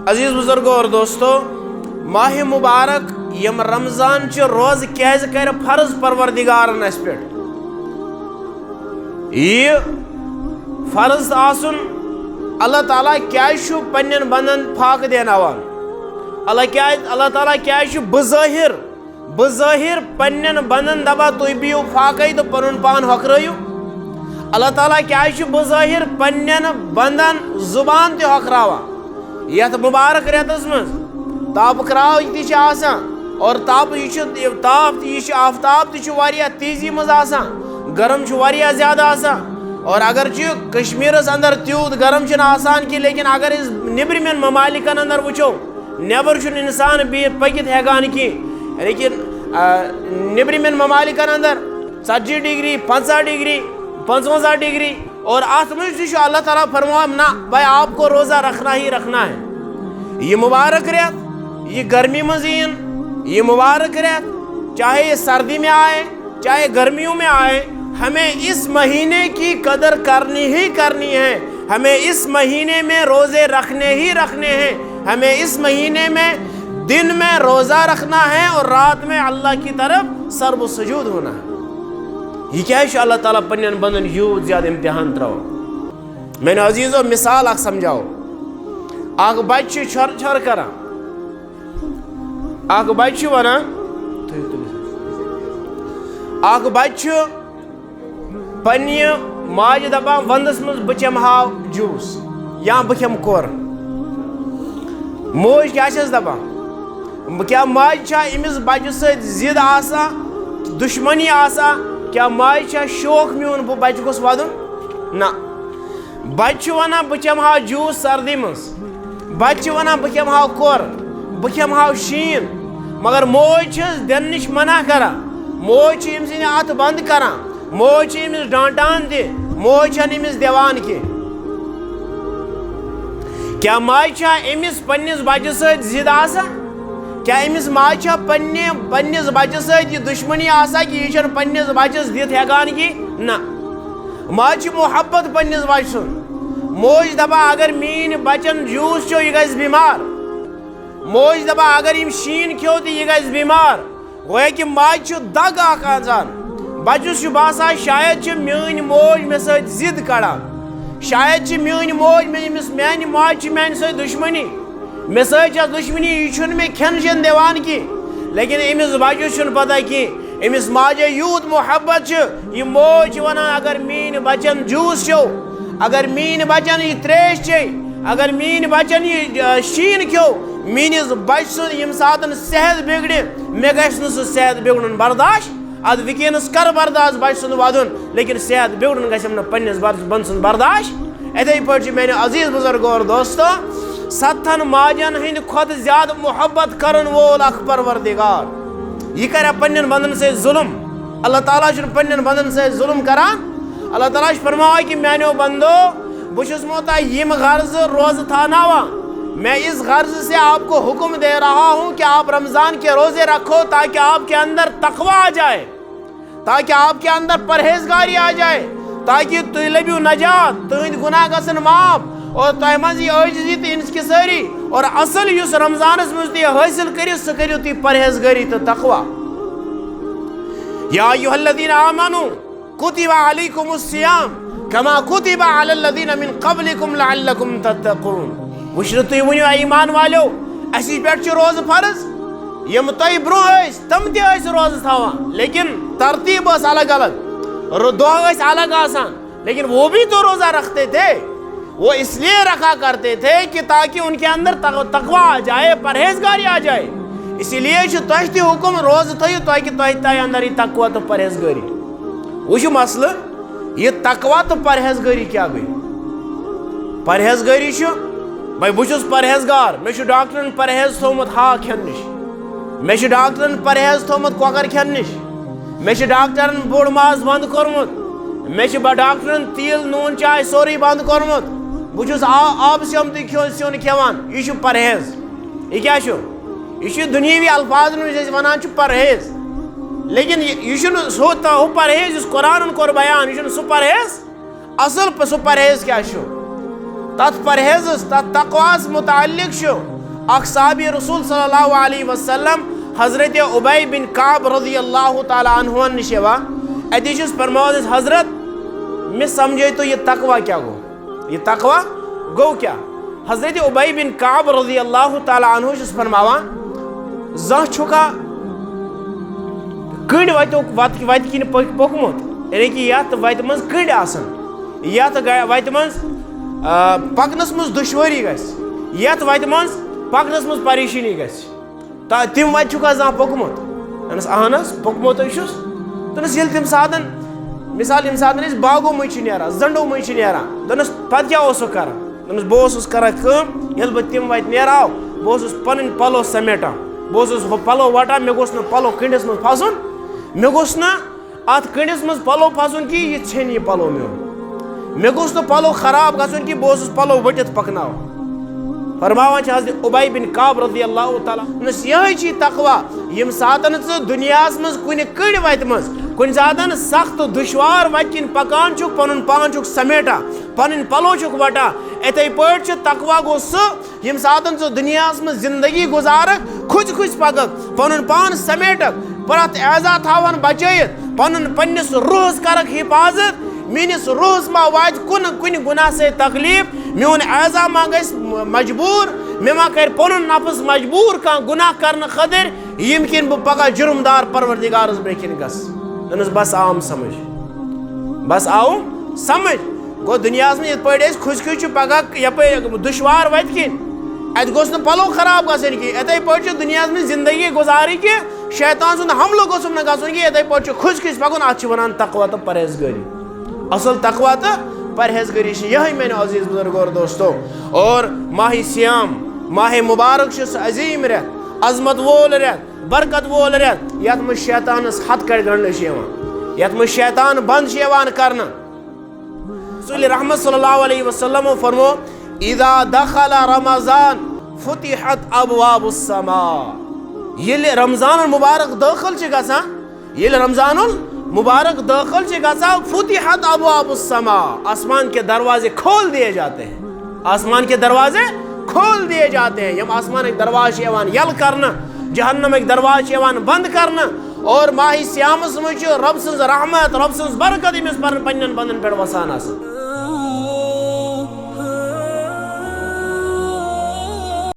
عزیز بزرگوں اور دوستو، ماہ مبارک یم رمضان چھ روز کیز کر فرض پروردگارن اس پہ یہ فرض آسن اللہ تعالیٰ کیا پنن بندن پھاک دیناوان اللہ تعالیٰ کیا بظاہر پنن بندن دبا تھی بیو پھاکی تو پن پان ہکرو اللہ تعالیٰ کیا بظاہر پنن بندن زبان تہ ہکراوان یت مبارک ریتس مز تاپ کراو تہ آسان اور تاپ یہ آفتاب تہ تیزی مز آسان گرم واریاہ زیادہ آسان اور اگرچہ کشمیرس اندر تیوت گرم آسان کی لیکن اگر اس نیبرمین ممالکن اندر وچو نیبر انسان پکت ہیکان کی لیکن نیبرمین ممالکن اندر 40 ڈگری 50 ڈگری 55 ڈگری اور ات مجھ اللہ تعالیٰ فرمایا نہ بھائی آپ کو روزہ رکھنا ہی رکھنا ہے. یہ مبارک ریت یہ گرمی مزین یہ مبارک ریت چاہے یہ سردی میں آئے چاہے گرمیوں میں آئے ہمیں اس مہینے کی قدر کرنی ہی کرنی ہے. ہمیں اس مہینے میں روزے رکھنے ہی رکھنے ہیں. ہمیں اس مہینے میں دن میں روزہ رکھنا ہے اور رات میں اللہ کی طرف سر و سجود ہونا ہے. یہ کیا ہے اللہ تعالیٰ پنن بندن یوت زیادہ امتحان تراو. میں نے عزیزو مثال اک سمجھاؤ. اک بچہ چھر چھر کران اک بچہ ونان اک بچہ پنہ ماج دپان وندس مز بہ چمہاو جوس یا بہ کھم کور. موج کیا چھس دپان کیا ماج چھا امس بچہ سۭتۍ ضد آسان دشمنی آسان کیا ماج چھا شوق میون بہ بچہ گوٚژھ ودُن نہ. بچہ ونان بہ چمہاو جوس سردی مز بچہ ونان بہ کھمہاو کور بہ کھمہاو شین مگر موج چھس دن نش منع کران. موج چھ أمۍ سٕنٛدِ اتھٕ بند کران. موج چھ أمِس ڈانٹان تہِ موج چھنہٕ أمِس دِوان کینٛہہ. کیا ماج چھا أمِس پننِس بچہ سۭتۍ ضد آسان کیا أمِس ماج چھا پننِس بچہ سۭتۍ یہِ دشمنی آسان کہ یہِ چھنہٕ پننِس بچس دِتھ ہیکان کی نہ. ماج چھِ محبت پننِس بچہ سُنٛد. موج دپان اگر میٛٲنۍ بچن جوٗس چیوٚو یہِ گژھِ بیمار. موج دپان اگر یِم شیٖن کھیوٚو تہٕ یہِ گژھِ بیمار. گویا کہ ماج چھُ دگ اکھ اژان. بچس چھُ باسان شاید چھِ میٛٲنۍ موج مےٚ سۭتۍ ضد کڑان. شاید چھِ میٛٲنۍ موج میٛانہِ ماجہِ چھِ میٛانہِ سۭتۍ دشمنی مےٚ سۭتۍ چھےٚ دشمنی یہِ چھُنہٕ مےٚ کھٮ۪ن چٮ۪ن دِوان کینٛہہ. لیکن أمِس بچس چھُنہٕ پتہ کینٛہہ أمِس ماجے یوٗت محبت چھُ یہِ موج چھِ ونان اگر میٛٲنۍ بچن جوٗس چیوٚو اگر میٛٲنۍ بچن یہِ تریش چیٚیہِ اگر میٛٲنۍ بچن یہِ شیٖن کھیوٚو میٛٲنِس بچہِ سُنٛد ییٚمہِ ساتہٕ صحت بگڑِ مےٚ گژھِ نہٕ سُہ صحت بگڑُن برداشت. ادٕ وٕنکٮ۪نس کر برداشت بچہِ سُنٛد ودُن لیکن صحت بگڑُن گژھٮ۪م نہٕ پننِس بنٛد سُنٛد برداشت. اِتھَے پٲٹھۍ چھِ میٛانہِ عزیٖز بُزرگو اور دوستو 7 ماجن ہٕنٛدِ کھۄتہٕ زیادٕ محبت کرن وول اکھ پروردگار. یہِ کرِ پننٮ۪ن بندن سۭتۍ ظلم. اللہ تعالیٰ چھُنہٕ پننٮ۪ن بندن سۭتۍ ظلم کران. اللہ تعالیٰ چھُ فرماوان کہ میانیو بندو بہٕ چھُسمو تۄہہِ یِم غرضہٕ روزٕ تھاوناوان. میں اس غرض سے آپ کو حکم دے رہا ہوں کہ آپ رمضان کے روزے رکھو تاکہ آپ کے اندر تقوی آ جائے تاکہ آپ کے اندر پرہیزگاری آ جائے تاکہ تُہۍ لٔبِو نجات تُہنٛدۍ گناہ گژھن معاف اور تۄہہِ منٛز یی عٲجزی تہٕ انکسٲری اور اصل یُس رمضانس منٛز تُہۍ حٲصِل کٔرِو سُہ کٔرِو تُہۍ پرہیزگٲری تہٕ تقوی. یا ایھا الذین آمنوا کتب علیکم الصیام کما کتب علی الذین من قبلکم لعلکم تتقون. وٕچھنہٕ تُہۍ ؤنِو ایمان والیو اَسہِ پٮ۪ٹھ چھِ روزٕ فرض یِم تۄہہِ برٛونٛہہ ٲسۍ تِم تہِ ٲسۍ روزٕ تھاوان لیکن ترتیٖب ٲس الگ الگ دۄہ ٲسۍ الگ آسان لیکن وہ بھی تو روزہ رکھتے تھے. وہ اس لیے رکھا کرتے تھے کہ تاکہ ان کے اندر تقوی آ جائے پرہیزگاری آ جائے. اسی لیے چھُ تۄہہِ تہِ حکم روزٕ تھٲیِو تاکہ تۄہہِ اندر یی تقوی تہٕ پرہیزگٲری. وۄنۍ چھُ مسلہٕ یہ تقوی تہٕ پرہیزگٲری کیٛاہ گٔے؟ پرہیزگٲری چھُ بھائی بہٕ چھُس پرہیزگار مےٚ چھُ ڈاکٹرن پرہیز تھوٚومُت ہاکھ کھٮ۪نہٕ نِش مےٚ چھُ ڈاکٹرن پرہیز تھوٚومُت کۄکر کھٮ۪نہٕ نِش مےٚ چھُ ڈاکٹرن بوٚڑ ماز بنٛد کوٚرمُت مےٚ چھُ ڈاکٹرن تیٖل نوٗن چاے سورُے بنٛد کوٚرمُت بہٕ چھُس آبہٕ سیوٚمتٕے سیُن کھٮ۪وان. یہِ چھُ پرہیز. یہِ کیٛاہ چھُ؟ یہِ چھُ دُنیٲوی الفاظن منٛز أسۍ ونان چھُ پرہیز لیکن یہِ چھُنہٕ ہُہ پرہیز یُس قرآنن کوٚر بیان یہِ چھُنہٕ سُہ پرہیز. اصل سُہ پرہیز کیٛاہ چھُ؟ تت پرہیزس تت تقواس متعلق اخ صحابی رسول صلی اللہ علیہ وسلم حضرت عبی بن کعب رضی اللہ تعالیٰ عنہ نش اتس فرماؤ حضرت میں سمجھے تو یہ تقوی کیا گو، یہ تقوی گو کیا؟ حضرت عبی بن کعب رضی اللہ تعالیٰ عنہ فرماوان زہ چھکا کنڈ وت کن پوکمت، یعنی کہ یت وتہ مز کنڈ آسن، یت وتہ مز پکنس مز دشواری گژھِ، یت وتہ مز پکنس مز پریشانی گژھِ، تم وتہ چھکا زانٛہہ پوکمت؟ دپنس اہن حظ پوکمت چھُس۔ دپنس ییٚلہِ تمہِ ساتہٕ مثال ییٚمہِ ساتہٕ أسۍ باغو مٔنٛزۍ چھِ نیران زنڈو مٔنٛزۍ چھِ نیران، دپنس پتہٕ کیٛاہ اوسُکھ کران؟ دپنس بہٕ اوسُس کران کٲم ییٚلہِ بہٕ تِم وتہِ نیراو بہٕ اوسُس پنٕنۍ پلو سمیٹان، بہٕ اوسُس ہُہ پلو وٹان، مےٚ گوٚژھ نہٕ پلو کنڈس منٛز پھسُن، مےٚ گوٚژھ نہٕ اتھ کنڈس منٛز پلو پھسُن کہِ یہِ ژھیٚنہِ یہِ پلو میون، مےٚ گوٚژھ نہٕ پلو خراب گژھُن کہِ بہٕ اوسُس پلو ؤٹِتھ پکناوان۔ فرماوان چھِ حضرت عبی بن کعب رضی اللہ تعالیٰ دپنس یہے چھی تقوی ییٚمہِ ساتہٕ ژٕ دُنیاہس منٛز کُنہِ کٔنڈ وتہِ منٛز کُنہِ ساتہٕ سخت دُشوار وتہِ کِنۍ پکان چھُکھ، پنُن پان چھُکھ سمیٹان، پنٕنۍ پلو چھُکھ وٹان، اِتھے پٲٹھۍ چھُ تقوی گوٚو سُہ ییٚمہِ ساتہٕ ژٕ دُنیاہس منٛز زندگی گُزارکھ کھُژِ کھُژِ پککھ، پنُن پان سمیٹکھ، پرٛٮ۪تھ اعزا تھاون بچٲیِتھ، پننِس روحس کرکھ حفاظت، میٲنِس روحس ما واتہِ کُنہِ گناہ سۭتۍ تکلیف، میون اعزا ما گژھِ مجبوٗر، مےٚ ما کرِ پنُن نفس مجبوٗر کانٛہہ گناہ کرنہٕ خٲطرٕ ییٚمہِ کِنۍ بہٕ پگاہ جُرم دار پروردگارس برٛونٛہہ کِنۍ گژھٕ۔ دپنس بس آوُم سمجھ، بس آوُم سمجھ۔ گوٚو دُنیاہس منٛز یِتھ پٲٹھۍ أسۍ کھُژۍ کھُژۍ چھِ پگاہ یپٲرۍ دُشوار وتہِ کِنۍ اتہِ گوٚژھ نہٕ پلو خراب گژھٕنۍ کینٛہہ، اِتھے پٲٹھۍ چھِ دُنیاہس منٛز زندگی گُزارٕنۍ کہِ شیطان سُنٛد حملہٕ گوٚژھُم نہٕ گژھُن کینٛہہ، اِتھے پٲٹھۍ چھُ کھُژۍ کھُژۍ پکُن، اتھ چھِ ونان تقوی تہٕ پرہیزگٲری۔ اصل تقوی تہٕ پرہیزگٲری چھِ یہے میانہِ عزیز بزرگو اور دوستو۔ اور ماہ سیام ماہ مبارک چھُ سُہ عظیٖم رٮ۪تھ، عظمت وول رٮ۪تھ، برکت وول رٮ۪تھ، یتھ منٛز شیطانس ہتھ کڑِ گنڈنہٕ چھِ یِوان، یتھ منٛز شیطان بنٛد چھِ یِوان کرنہٕ۔ رسول رحمت صلی اللہ علیہ وسلم فرمو اذا دخل رمضان فتحت ابواب السماء، ییٚلہِ رمضان المبارک دٲخل چھِ گژھان، ییٚلہِ رمضان المبارک دٲخل چھِ گژھان فتحت ابواب السماء، آسمان کے دروازے کھول دیے جاتے ہیں، آسمان کے دروازے کھول دیے جاتے ہیں، یم آسمانٕکۍ دروازٕ چھِ یِوان یلہٕ کرنہٕ، جہنمٕکۍ دروازٕ چھِ یِوان بنٛد کرنہٕ، اور ماہ سیامس منٛز چھِ رۄب سٕنٛز رحمت رۄب سٕنٛز برکت أمِس پننٮ۪ن بندن پٮ۪ٹھ وسان آسان۔